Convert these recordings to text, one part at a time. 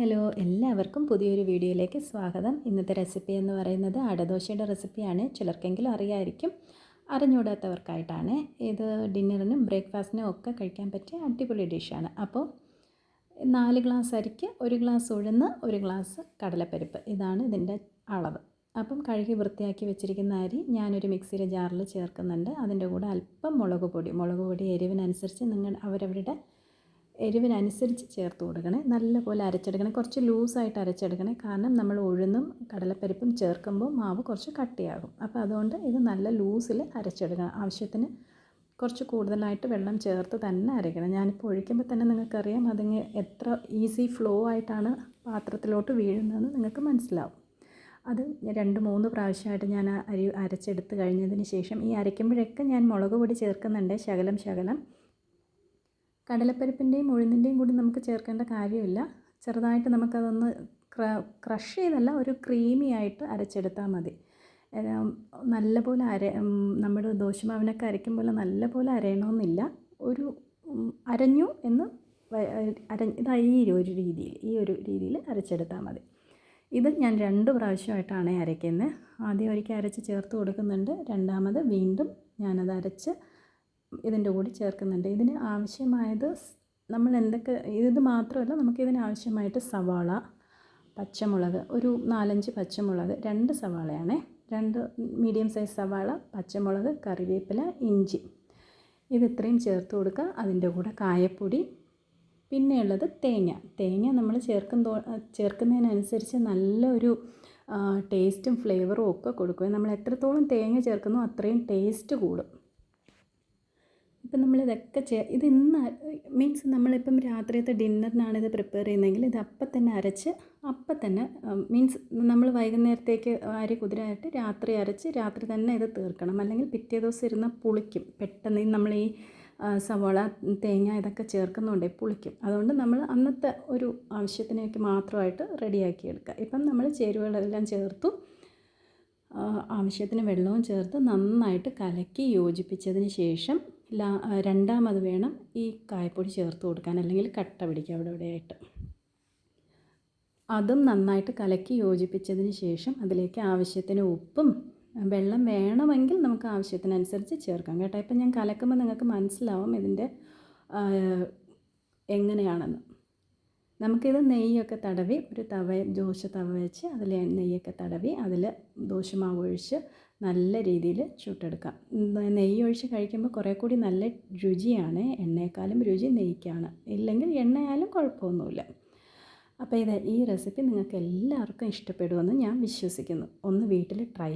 Hello, എല്ലാവർക്കും പുതിയൊരു വീഡിയോയിലേക്ക് സ്വാഗതം. ഇന്നത്തെ റെസിപ്പി എന്ന് പറയുന്നത് അടദോശയുടെ റെസിപ്പിയാണ്. ചിലർക്കെങ്കിലും അറിയായിരിക്കും, അറിഞ്ഞുകൂടാത്തവർക്കായിട്ടാണ്. ഇത് ഡിന്നറിനും ബ്രേക്ക്ഫാസ്റ്റിനും ഒക്കെ കഴിക്കാൻ പറ്റിയ അടിപൊളി ഡിഷാണ്. അപ്പോൾ 4 ഗ്ലാസ് അരിക്ക് 1 ഗ്ലാസ് ഉഴുന്ന്, 1 ഗ്ലാസ് കടലപ്പരിപ്പ്, ഇതാണ് ഇതിൻ്റെ അളവ്. അപ്പം കഴുകി വൃത്തിയാക്കി വെച്ചിരിക്കുന്ന അരി ഞാനൊരു മിക്സിയുടെ ജാറിൽ ചേർക്കുന്നുണ്ട്. അതിൻ്റെ കൂടെ അല്പം മുളക് പൊടി എരിവിനനുസരിച്ച് അവരവരുടെ എരിവിനനുസരിച്ച് ചേർത്ത് കൊടുക്കണേ. നല്ലപോലെ അരച്ചെടുക്കണേ. കുറച്ച് ലൂസായിട്ട് അരച്ചെടുക്കണേ. കാരണം നമ്മൾ ഉഴുന്നും കടലപ്പരിപ്പും ചേർക്കുമ്പോൾ മാവ് കുറച്ച് കട്ടിയാകും. അപ്പോൾ അതുകൊണ്ട് ഇത് നല്ല ലൂസിൽ അരച്ചെടുക്കണം. ആവശ്യത്തിന് കുറച്ച് കൂടുതലായിട്ട് വെള്ളം ചേർത്ത് തന്നെ അരയ്ക്കണം. ഞാനിപ്പോൾ ഒഴിക്കുമ്പോൾ തന്നെ നിങ്ങൾക്കറിയാം അതിന് എത്ര ഈസി ഫ്ലോ ആയിട്ടാണ് പാത്രത്തിലോട്ട് വീഴുന്നതെന്ന് നിങ്ങൾക്ക് മനസ്സിലാവും. അത് 2-3 പ്രാവശ്യമായിട്ട് ഞാൻ അരി അരച്ചെടുത്ത് കഴിഞ്ഞതിന് ശേഷം ഈ അരയ്ക്കുമ്പോഴൊക്കെ ഞാൻ മുളക് പൊടി ചേർക്കുന്നുണ്ട്, ശകലം. കടലപ്പരിപ്പിൻ്റെയും ഉഴുന്നിൻ്റെയും കൂടി നമുക്ക് ചേർക്കേണ്ട കാര്യമില്ല. ചെറുതായിട്ട് നമുക്കതൊന്ന് ക്രഷ് ചെയ്തല്ല, ഒരു ക്രീമി ആയിട്ട് അരച്ചെടുത്താൽ മതി. നല്ലപോലെ നമ്മുടെ ദോശമാവിനൊക്കെ അരയ്ക്കുമ്പോൾ നല്ലപോലെ അരയണമെന്നില്ല. ഒരു അരഞ്ഞു എന്ന് ഈ ഒരു രീതിയിൽ അരച്ചെടുത്താൽ മതി. ഇത് ഞാൻ 2 പ്രാവശ്യമായിട്ടാണ് അരയ്ക്കുന്നത്. ആദ്യം ഒരിക്കൽ അരച്ച് ചേർത്ത് കൊടുക്കുന്നുണ്ട്, രണ്ടാമത് വീണ്ടും ഞാനത് അരച്ച് ഇതിൻ്റെ കൂടി ചേർക്കുന്നുണ്ട്. ഇതിന് ആവശ്യമായത് നമ്മൾ ഇത് മാത്രമല്ല, നമുക്കിതിന് ആവശ്യമായിട്ട് സവാള, പച്ചമുളക്, ഒരു 4-5 പച്ചമുളക്, 2 സവാളയാണേ, 2 മീഡിയം സൈസ് സവാള, പച്ചമുളക്, കറിവേപ്പില, ഇഞ്ചി, ഇത് ഇത്രയും ചേർത്ത് കൊടുക്കുക. അതിൻ്റെ കൂടെ കായപ്പൊടി, പിന്നെയുള്ളത് തേങ്ങ നമ്മൾ ചേർക്കുന്നതിനനുസരിച്ച് നല്ലൊരു ടേസ്റ്റും ഫ്ലേവറും ഒക്കെ കൊടുക്കുക. നമ്മൾ എത്രത്തോളം തേങ്ങ ചേർക്കുന്നോ അത്രയും ടേസ്റ്റ് കൂടും. ഇപ്പം നമ്മളിതൊക്കെ ഇത് ഇന്ന് മീൻസ് നമ്മളിപ്പം രാത്രിയത്തെ ഡിന്നറിനാണ് ഇത് പ്രിപ്പയർ ചെയ്യുന്നതെങ്കിൽ ഇത് അപ്പം തന്നെ അരച്ച് അപ്പം തന്നെ മീൻസ് നമ്മൾ വൈകുന്നേരത്തേക്ക് അരി കുതിരായിട്ട് രാത്രി അരച്ച് രാത്രി തന്നെ ഇത് തീർക്കണം. അല്ലെങ്കിൽ പിറ്റേ ദിവസം ഇരുന്ന് പുളിക്കും പെട്ടെന്ന്. നമ്മൾ ഈ സവാള, തേങ്ങ ഇതൊക്കെ ചേർക്കുന്നുണ്ടേ പുളിക്കും. അതുകൊണ്ട് നമ്മൾ അന്നത്തെ ഒരു ആവശ്യത്തിനേക്ക് മാത്രമായിട്ട് റെഡിയാക്കി എടുക്കുക. ഇപ്പം നമ്മൾ ചേരുവകളെല്ലാം ചേർത്തു, ആവശ്യത്തിന് വെള്ളവും ചേർത്ത് നന്നായിട്ട് കലക്കി യോജിപ്പിച്ചതിന് ശേഷം രണ്ടാമത് വേണം ഈ കായപ്പൊടി ചേർത്ത് കൊടുക്കാൻ, അല്ലെങ്കിൽ കട്ട പിടിക്കുക ഇവിടെയായിട്ട്. അതും നന്നായിട്ട് കലക്കി യോജിപ്പിച്ചതിന് ശേഷം അതിലേക്ക് ആവശ്യത്തിന് ഉപ്പും, വെള്ളം വേണമെങ്കിൽ നമുക്ക് ആവശ്യത്തിനനുസരിച്ച് ചേർക്കാം കേട്ടോ. ഇപ്പം ഞാൻ കലക്കുമ്പോൾ നിങ്ങൾക്ക് മനസ്സിലാവും ഇതിൻ്റെ എങ്ങനെയാണെന്ന്. നമുക്കിത് നെയ്യൊക്കെ തടവി ഒരു ദോശ തവ വെച്ച് അതിൽ നെയ്യൊക്കെ തടവി അതിൽ ദോശമാവ് ഒഴിച്ച് നല്ല രീതിയിൽ ചുട്ടെടുക്കാം. നെയ്യ് ഒഴിച്ച് കഴിക്കുമ്പോൾ കുറേ കൂടി നല്ല രുചിയാണ്. എണ്ണയെക്കാളും രുചി നെയ്ക്കാണ്. ഇല്ലെങ്കിൽ എണ്ണയായാലും കുഴപ്പമൊന്നുമില്ല. അപ്പോൾ ഈ റെസിപ്പി നിങ്ങൾക്ക് എല്ലാവർക്കും ഇഷ്ടപ്പെടുമെന്ന് ഞാൻ വിശ്വസിക്കുന്നു. ഒന്ന് വീട്ടിൽ ട്രൈ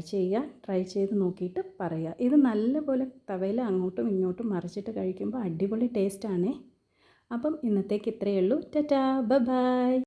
ചെയ്ത് നോക്കിയിട്ട് പറയുക. ഇത് നല്ലപോലെ തവയിൽ അങ്ങോട്ടും ഇങ്ങോട്ടും മറിച്ചിട്ട് കഴിക്കുമ്പോൾ അടിപൊളി ടേസ്റ്റാണേ. അപ്പം ഇന്നത്തേക്ക് ഇത്രയേ ഉള്ളൂ. ടാറ്റാ, ബൈ.